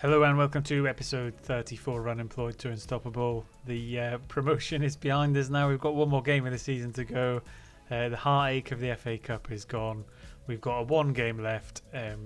Hello and welcome to episode 34 of Unemployed to Unstoppable. The promotion is behind us now. We've got one more game of the season to go. The heartache of the FA Cup is gone. We've got one game left.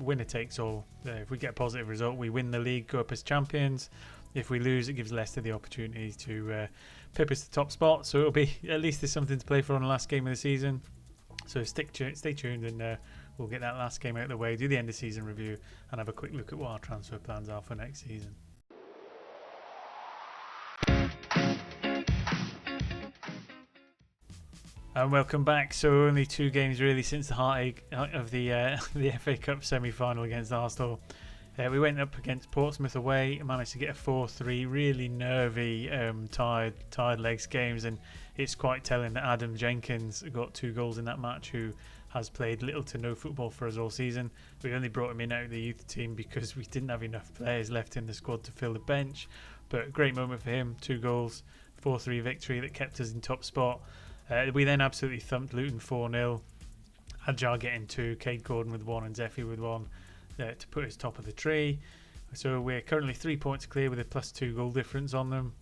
Winner takes all. If we get a positive result, we win the league, go up as champions. If we lose, it gives Leicester the opportunity to pip us to top spot. So it'll be at least there's something to play for on the last game of the season. So stay tuned and we'll get that last game out of the way, do the end of season review and have a quick look at what our transfer plans are for next season. And welcome back. So only 2 games really since the heartache of the FA Cup semi-final against Arsenal. We went up against Portsmouth away and managed to get a 4-3, really nervy, tired legs games, and it's quite telling that Adam Jenkins got 2 goals in that match, who has played little to no football for us all season. We only brought him in out of the youth team because we didn't have enough players left in the squad to fill the bench, but great moment for him, 2 goals, 4-3 victory that kept us in top spot. We then absolutely thumped Luton 4-0, Adjar getting 2, Cade Gordon with 1 and Zeffy with 1. To put us top of the tree. So we're currently 3 points clear with a +2 goal difference on them.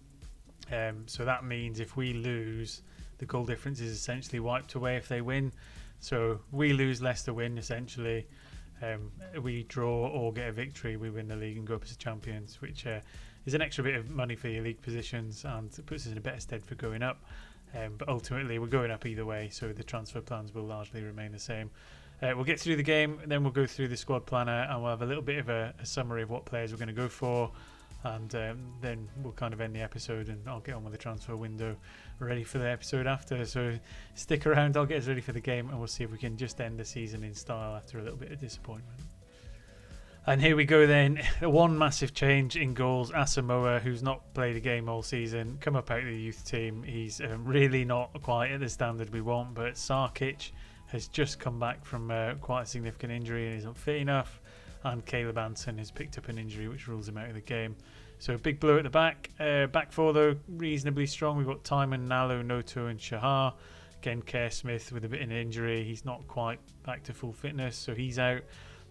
So that means if we lose, the goal difference is essentially wiped away if they win. So we lose, Leicester win essentially. We draw or get a victory, we win the league and go up as champions, which is an extra bit of money for your league positions and it puts us in a better stead for going up. But ultimately we're going up either way, so the transfer plans will largely remain the same. We'll get through the game, then we'll go through the squad planner and we'll have a little bit of a summary of what players we're going to go for, and then we'll kind of end the episode and I'll get on with the transfer window ready for the episode after. So stick around, I'll get us ready for the game and we'll see if we can just end the season in style after a little bit of disappointment. And here we go then, one massive change in goals. Asamoah, who's not played a game all season, come up out of the youth team. He's really not quite at the standard we want, but Sarkic has just come back from quite a significant injury and isn't fit enough, and Caleb Anson has picked up an injury which rules him out of the game. So big blow at the back. Back four though, reasonably strong. We've got Timon, Nalo, Noto and Shahar. Again, Kerr Smith with a bit of an injury. He's not quite back to full fitness, so he's out.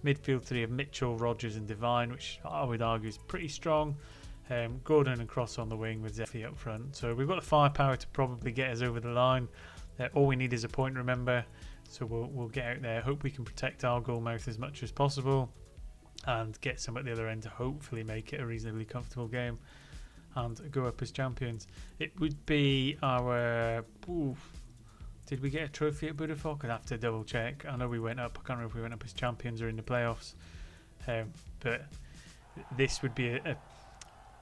Midfield 3 of Mitchell, Rogers and Devine, which I would argue is pretty strong. Gordon and Cross on the wing with Zeffy up front. So we've got the firepower to probably get us over the line. All we need is a point, remember. So we'll get out there, hope we can protect our goal mouth as much as possible and get some at the other end to hopefully make it a reasonably comfortable game and go up as champions. It would be our... Did we get a trophy at Budafok? I'd have to double check. I know we went up. I can't remember if we went up as champions or in the playoffs. But this would be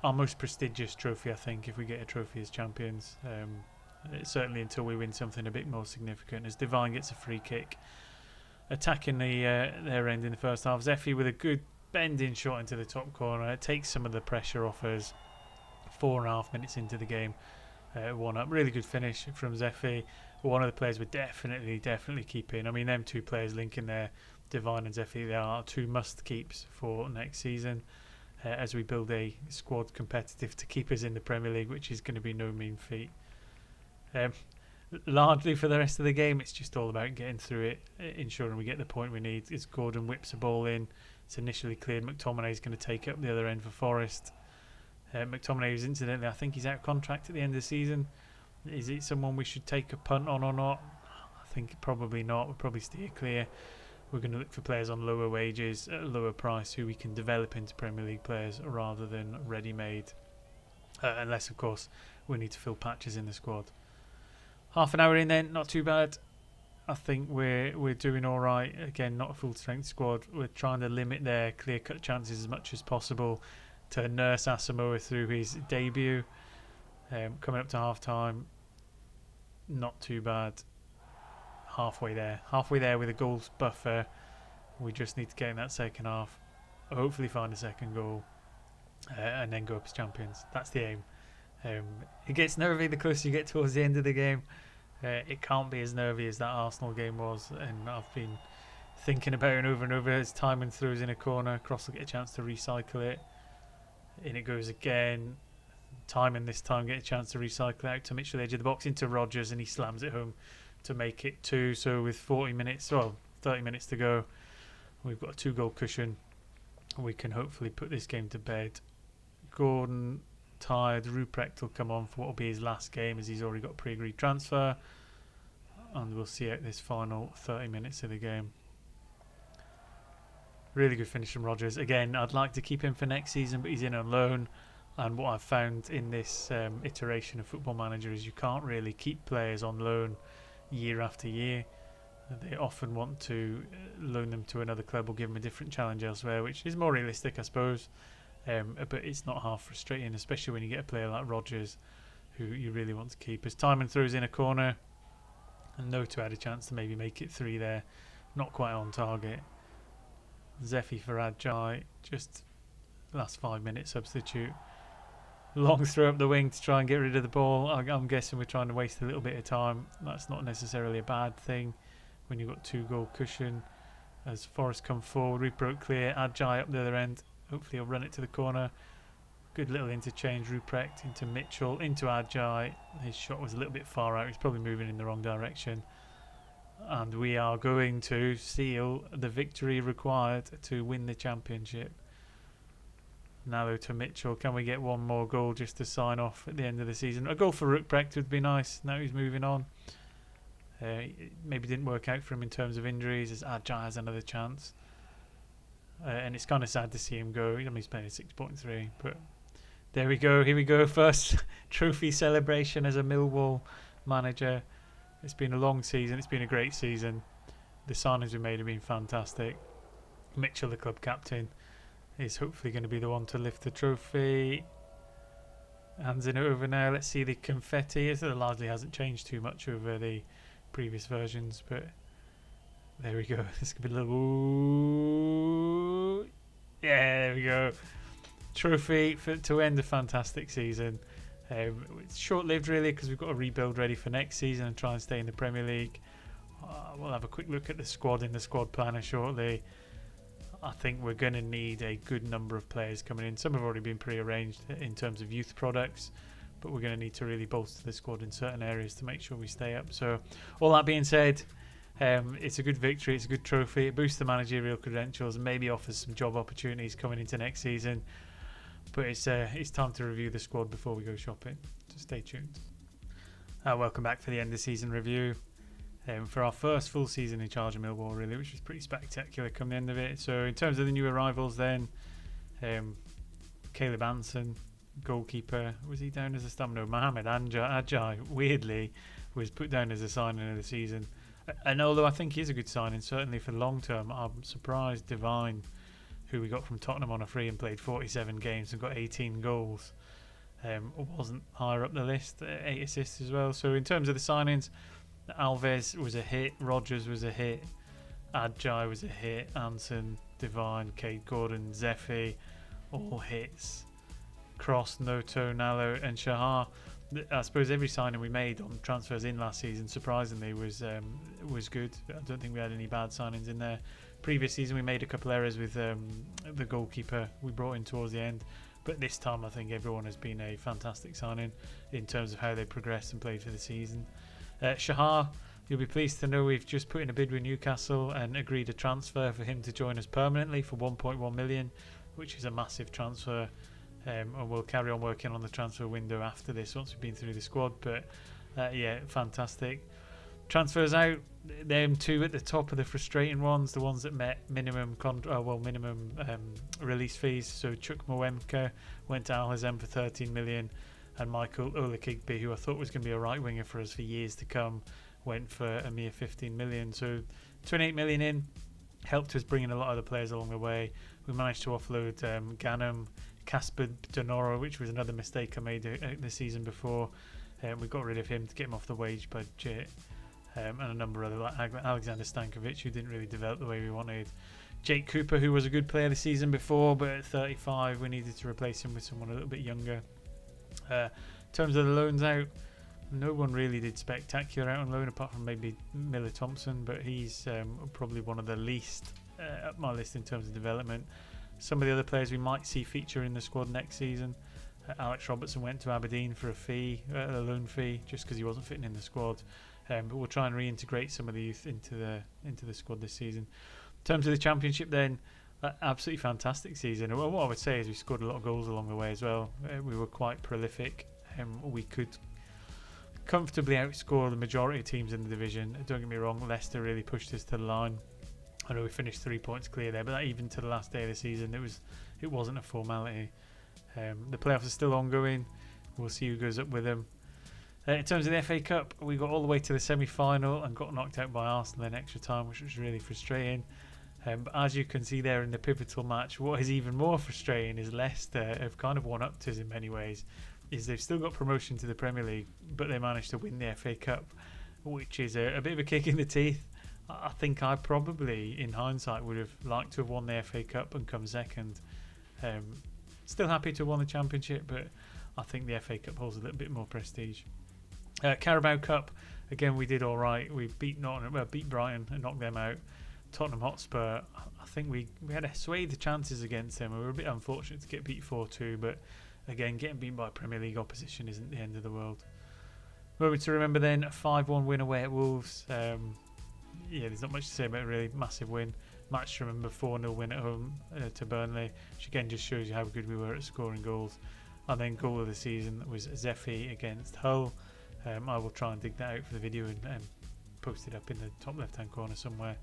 our most prestigious trophy, I think, if we get a trophy as champions. Certainly until we win something a bit more significant, as Devine gets a free kick attacking their end in the first half. Zeffy with a good bending shot into the top corner, it takes some of the pressure off us. 4.5 minutes into the game, 1-up. Really good finish from Zeffy. One of the players would definitely keep in. I mean, them 2 players linking there, Devine and Zeffy, they are 2 must keeps for next season as we build a squad competitive to keep us in the Premier League, which is going to be no mean feat. Largely for the rest of the game, it's just all about getting through it, ensuring we get the point we need. As Gordon whips a ball in, it's initially cleared. McTominay's going to take up the other end for Forest. McTominay was incidentally, I think he's out of contract at the end of the season. Is it someone we should take a punt on or not? I think probably not. We'll probably steer clear. We're going to look for players on lower wages at a lower price who we can develop into Premier League players rather than ready-made. Unless, of course, we need to fill patches in the squad. Half an hour in then, not too bad. I think we're doing all right. Again, not a full strength squad. We're trying to limit their clear-cut chances as much as possible to nurse Asamoah through his debut. Coming up to half-time, not too bad. Halfway there with a goals buffer. We just need to get in that second half, hopefully find a second goal, and then go up as champions. That's the aim. It gets nervy the closer you get towards the end of the game. It can't be as nervy as that Arsenal game was, and I've been thinking about it over and over. As Timon throws in a corner, Cross will get a chance to recycle it. In it goes again. Timon this time get a chance to recycle it out to Mitchell, edge of the box into Rogers, and he slams it home to make it 2. So with 30 minutes to go, we've got a 2-goal cushion we can hopefully put this game to bed. Gordon tired. Ruprecht will come on for what will be his last game, as he's already got a pre-agreed transfer, and we'll see out this final 30 minutes of the game. Really good finish from Rodgers. Again, I'd like to keep him for next season, but he's in on loan. And what I've found in this iteration of Football Manager is you can't really keep players on loan year after year. They often want to loan them to another club or give them a different challenge elsewhere, which is more realistic, I suppose. But it's not half frustrating, especially when you get a player like Rodgers, who you really want to keep. As Timon throws in a corner, and Noto had a chance to maybe make it 3 there. Not quite on target. Zephy for Adjai, just last 5 minute substitute. Long throw up the wing to try and get rid of the ball. I'm guessing we're trying to waste a little bit of time. That's not necessarily a bad thing when you've got 2-goal cushion. As Forrest come forward, we broke clear. Adjai up the other end. Hopefully he'll run it to the corner. Good little interchange. Ruprecht into Mitchell, into Adjai. His shot was a little bit far out. He's probably moving in the wrong direction. And we are going to seal the victory required to win the championship. Now to Mitchell. Can we get one more goal just to sign off at the end of the season? A goal for Ruprecht would be nice. Now he's moving on. Maybe didn't work out for him in terms of injuries, as Adjai has another chance. And it's kind of sad to see him go. I mean, he's playing 6.3, but there we go. Here we go. First trophy celebration as a Millwall manager. It's been a long season. It's been a great season. The signings we made have been fantastic. Mitchell, the club captain, is hopefully going to be the one to lift the trophy. Hands it over now. Let's see the confetti. It largely hasn't changed too much over the previous versions, but there we go. This could be a little... Ooh. Yeah, there we go. Trophy to end a fantastic season. It's short-lived really, because we've got a rebuild ready for next season and try and stay in the Premier League. We'll have a quick look at the squad in the squad planner shortly. I think we're going to need a good number of players coming in. Some have already been pre-arranged in terms of youth products, but we're going to need to really bolster the squad in certain areas to make sure we stay up. So all that being said, it's a good victory, it's a good trophy. It boosts the managerial credentials and maybe offers some job opportunities coming into next season. But it's time to review the squad before we go shopping, so stay tuned. Welcome back for the end of season review. For our first full season in charge of Millwall, really, which was pretty spectacular come the end of it. So in terms of the new arrivals then, Caleb Anson, goalkeeper, was he down as a stamina? No, Mohamed Adjai, weirdly, was put down as a signing of the season. And although I think he is a good signing, certainly for the long term, I'm surprised Divine, who we got from Tottenham on a free and played 47 games and got 18 goals, wasn't higher up the list, 8 assists as well. So in terms of the signings, Alves was a hit, Rodgers was a hit, Adjai was a hit, Anson, Divine, Cade Gordon, Zephy, all hits. Cross, Noto, Nalo and Shahar. I suppose every signing we made on transfers in last season, surprisingly, was good. I don't think we had any bad signings in there. Previous season we made a couple errors with the goalkeeper we brought in towards the end, but this time I think everyone has been a fantastic signing in terms of how they progressed and played for the season. Shahar, you'll be pleased to know we've just put in a bid with Newcastle and agreed a transfer for him to join us permanently for 1.1 million, which is a massive transfer. And we'll carry on working on the transfer window after this once we've been through the squad. But yeah, fantastic. Transfers out, them two at the top are the frustrating ones, the ones that met minimum release fees. So Chuck Mwemka went to Al Hazem for 13 million, and Michael Olakigbe, who I thought was going to be a right winger for us for years to come, went for a mere 15 million. So 28 million in, helped us bring in a lot of the players along the way. We managed to offload Ganem, Casper Donoro, which was another mistake I made the season before. We got rid of him to get him off the wage budget, and a number of other, like Alexander Stankovic, who didn't really develop the way we wanted. Jake Cooper, who was a good player the season before, but at 35 we needed to replace him with someone a little bit younger. In terms of the loans out, no one really did spectacular out on loan apart from maybe Miller Thompson, but he's probably one of the least up my list in terms of development. Some of the other players we might see feature in the squad next season. Alex Robertson went to Aberdeen for a loan fee, just because he wasn't fitting in the squad. But we'll try and reintegrate some of the youth into the squad this season. In terms of the championship, then, Absolutely fantastic season. And what I would say is we scored a lot of goals along the way as well. We were quite prolific. We could comfortably outscore the majority of teams in the division. Don't get me wrong, Leicester really pushed us to the line. I know we finished 3 points clear there, but that even to the last day of the season, it wasn't a formality. The playoffs are still ongoing. We'll see who goes up with them. In terms of the FA Cup, we got all the way to the semi-final and got knocked out by Arsenal in extra time, which was really frustrating. But as you can see there in the pivotal match, what is even more frustrating is Leicester have kind of won up to us in many ways. Is they've still got promotion to the Premier League, but they managed to win the FA Cup, which is a bit of a kick in the teeth. I think I probably, in hindsight, would have liked to have won the FA Cup and come second. Still happy to have won the Championship, but I think the FA Cup holds a little bit more prestige. Carabao Cup, again, we did all right. We beat Brighton and knocked them out. Tottenham Hotspur, I think we had a sway the chances against them. We were a bit unfortunate to get beat 4-2, but again, getting beaten by Premier League opposition isn't the end of the world. Moment to remember then, a 5-1 win away at Wolves. There's not much to say about a really massive win. Match to remember, 4-0 win at home to Burnley, which again just shows you how good we were at scoring goals. And then goal of the season was Zeffy against Hull. I will try and dig that out for the video and post it up in the top left hand corner somewhere.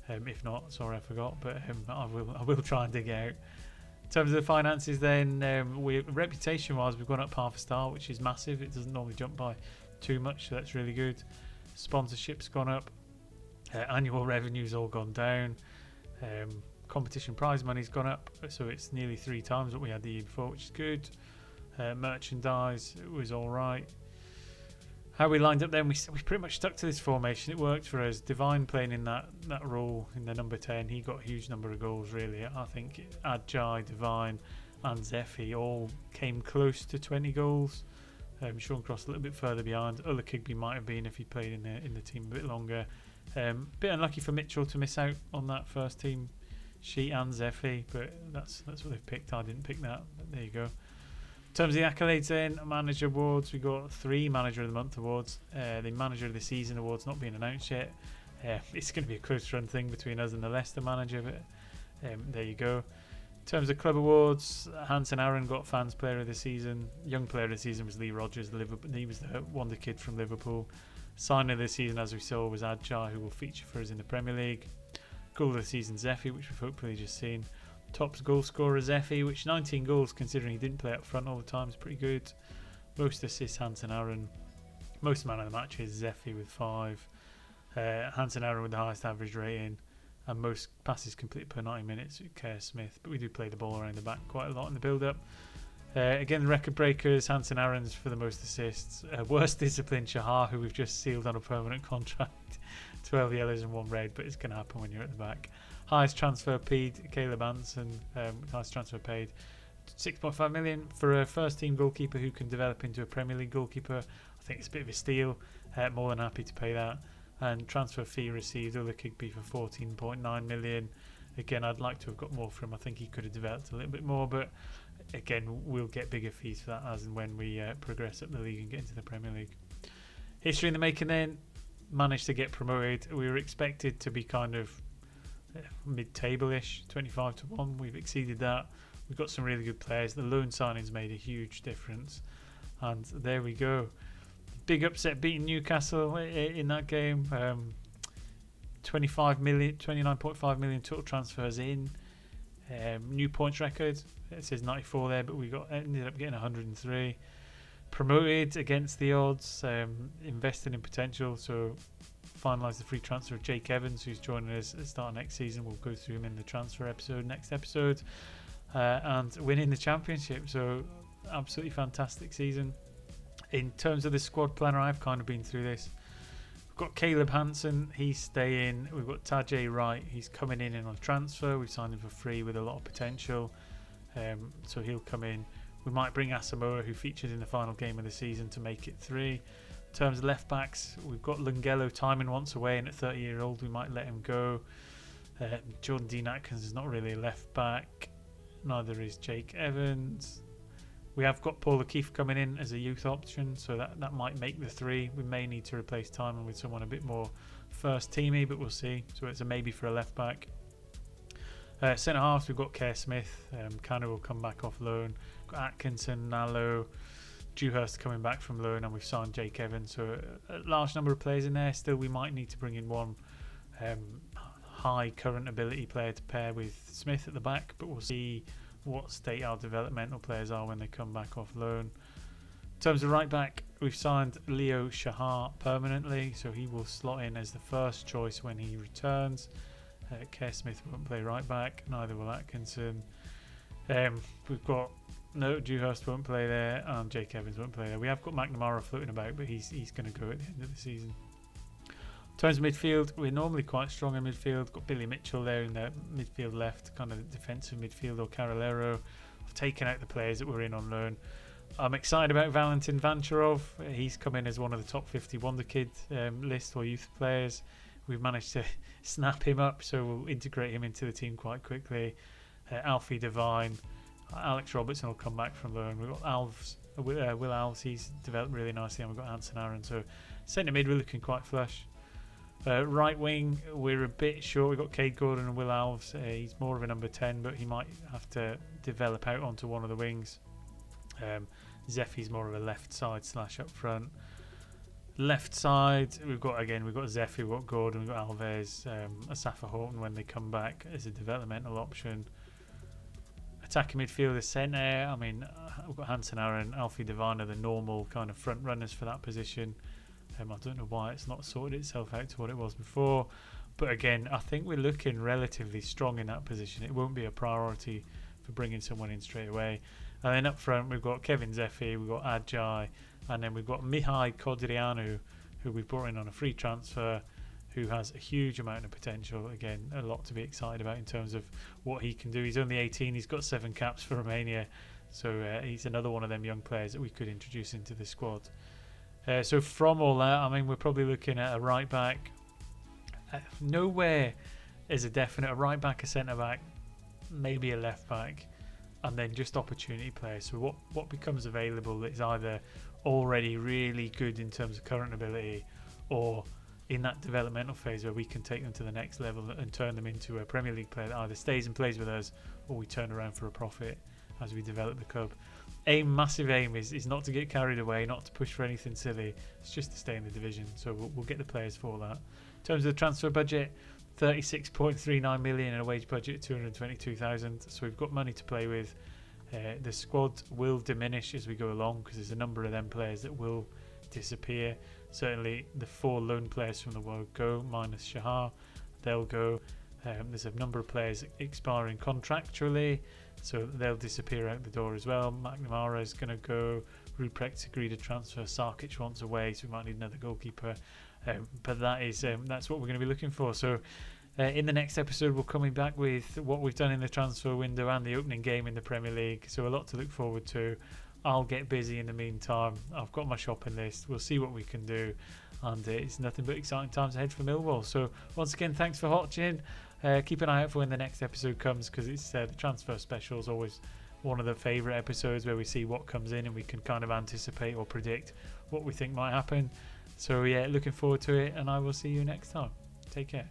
If not, sorry I forgot, but I will try and dig it out. In terms of the finances then, reputation wise we've gone up half a star, which is massive. It doesn't normally jump by too much, so that's really good. Sponsorship's gone up. Annual revenue's all gone down. Competition prize money's gone up, so it's nearly 3 times what we had the year before, which is good. Merchandise was alright. How we lined up then, we pretty much stuck to this formation. It worked for us. Divine playing in that role in the number 10, he got a huge number of goals really. I think Adjai, Divine and Zeffy all came close to 20 goals. Sean Cross a little bit further behind. Ola Kigby might have been if he played in the team a bit longer. Bit unlucky for Mitchell to miss out on that first team sheet and Zeffy, but that's what they've picked. I didn't pick that, but there you go. In terms of the accolades then, manager awards, we got 3 manager of the month awards. The manager of the season awards not being announced yet. It's going to be a close run thing between us and the Leicester manager, but there you go. In terms of club awards, Hansen Aaron got fans player of the season. Young player of the season was Lee Rogers, he was the wonder kid from Liverpool. Signer of the season, as we saw, was Adjai, who will feature for us in the Premier League. Goal of the season, Zeffy, which we've hopefully just seen. Top goal scorer, Zeffy, which 19 goals considering he didn't play up front all the time is pretty good. Most assists, Hansen Aaron. Most man of the match is Zeffy with 5. Hansen Aaron with the highest average rating. And most passes completed per 90 minutes with Kerr Smith. But we do play the ball around the back quite a lot in the build-up. Again, the record breakers, Hansen Aaron's for the most assists. Worst discipline, Shahar, who we've just sealed on a permanent contract. 12 yellows and 1 red, but it's going to happen when you're at the back. Highest transfer paid, Caleb Anson, highest transfer paid, 6.5 million for a first team goalkeeper who can develop into a Premier League goalkeeper. I think it's a bit of a steal, more than happy to pay that. And transfer fee received, Ola Kigby for 14.9 million. Again, I'd like to have got more from him. I think he could have developed a little bit more, but again, we'll get bigger fees for that as and when we progress up the league and get into the Premier League. History in the making then, managed to get promoted. We were expected to be kind of mid-table-ish, 25-1. We've exceeded that. We've got some really good players. The loan signings made a huge difference, and there we go. Big upset, beating Newcastle in that game. 29.5 million total transfers in. New points record. It says 94 there, but we ended up getting 103. Promoted against the odds. Invested in potential. So finalised the free transfer of Jake Evans, who's joining us at the start of next season. We'll go through him in the transfer episode, next episode. And winning the championship. So absolutely fantastic season. In terms of the squad planner, I've kind of been through this. We've got Caleb Hansen, he's staying. We've got Tajay Wright, he's coming in on transfer. We've signed him for free with a lot of potential. So he'll come in. We might bring Asamoah, who featured in the final game of the season, to make it 3. In terms of left backs, we've got Lungello timing once away, and at 30-year-old we might let him go. Jordan Dean Atkins is not really a left back. Neither is Jake Evans. We have got Paul O'Keefe coming in as a youth option, so that might make the 3. We may need to replace Timon with someone a bit more first teamy, but we'll see. So it's a maybe for a left back. Centre halves, we've got Kerr Smith. Canner will come back off loan. Got Atkinson, Nallo, Dewhurst coming back from loan, and we've signed Jake Evans. So a large number of players in there. Still, we might need to bring in one high current ability player to pair with Smith at the back, but we'll see what state our developmental players are when they come back off loan. In terms of right back, we've signed Leo Shahar permanently, so he will slot in as the first choice when he returns. Kerr Smith won't play right back, neither will Atkinson. We've got Dewhurst won't play there, and Jake Evans won't play there. We have got McNamara floating about, but he's going to go at the end of the season. In terms of midfield, we're normally quite strong in midfield. Got Billy Mitchell there in the midfield left, kind of defensive midfield, or Carolero. I've taken out the players that were in on loan. I'm excited about Valentin Vancharov. He's come in as one of the top 50 Wonder Kid list or youth players. We've managed to snap him up, so we'll integrate him into the team quite quickly. Alfie Devine, Alex Robertson will come back from loan. We've got Will Alves, he's developed really nicely, and we've got Anson Aaron. So centre mid, we're looking quite flush. Right wing, we're a bit short. We've got Cade Gordon and Will Alves. He's more of a number 10, but he might have to develop out onto one of the wings. Zeffy's more of a left side / up front. Left side, we've got Zeffy, we've got Gordon, we've got Alves, Asafa Horton when they come back as a developmental option. Attacking midfielder centre, I mean, we've got Hansen Aaron, Alfie Devine are the normal kind of front runners for that position. I don't know why it's not sorted itself out to what it was before, but again, I think we're looking relatively strong in that position. It won't be a priority for bringing someone in straight away. And then up front, we've got Kevin Zeffy, we've got Adjai, and then we've got Mihai Kodrianu, who we've brought in on a free transfer, who has a huge amount of potential. Again, a lot to be excited about in terms of what he can do. He's only 18, he's got 7 caps for Romania, so he's another one of them young players that we could introduce into the squad. So from all that, I mean, we're probably looking at a right back. Nowhere is a definite. A right back, a centre back, maybe a left back, and then just opportunity players. So what becomes available that is either already really good in terms of current ability, or in that developmental phase where we can take them to the next level and turn them into a Premier League player that either stays and plays with us, or we turn around for a profit as we develop the club. Massive aim is not to get carried away, not to push for anything silly. It's just to stay in the division. So we'll get the players for that. In terms of the transfer budget, 36.39 million and a wage budget of 222,000. So we've got money to play with. The squad will diminish as we go along because there's a number of them players that will disappear. Certainly the 4 loan players from the world go, minus Shahar. They'll go. There's a number of players expiring contractually, so they'll disappear out the door as well. McNamara is going to go. Ruprecht's agreed to transfer. Sarkic wants away, so we might need another goalkeeper. But that's what we're going to be looking for. So in the next episode, we're coming back with what we've done in the transfer window and the opening game in the Premier League. So a lot to look forward to. I'll get busy in the meantime. I've got my shopping list. We'll see what we can do. And it's nothing but exciting times ahead for Millwall. So once again, thanks for watching. Keep an eye out for when the next episode comes, because it's the transfer special is always one of the favourite episodes where we see what comes in and we can kind of anticipate or predict what we think might happen. So yeah, looking forward to it, and I will see you next time. Take care.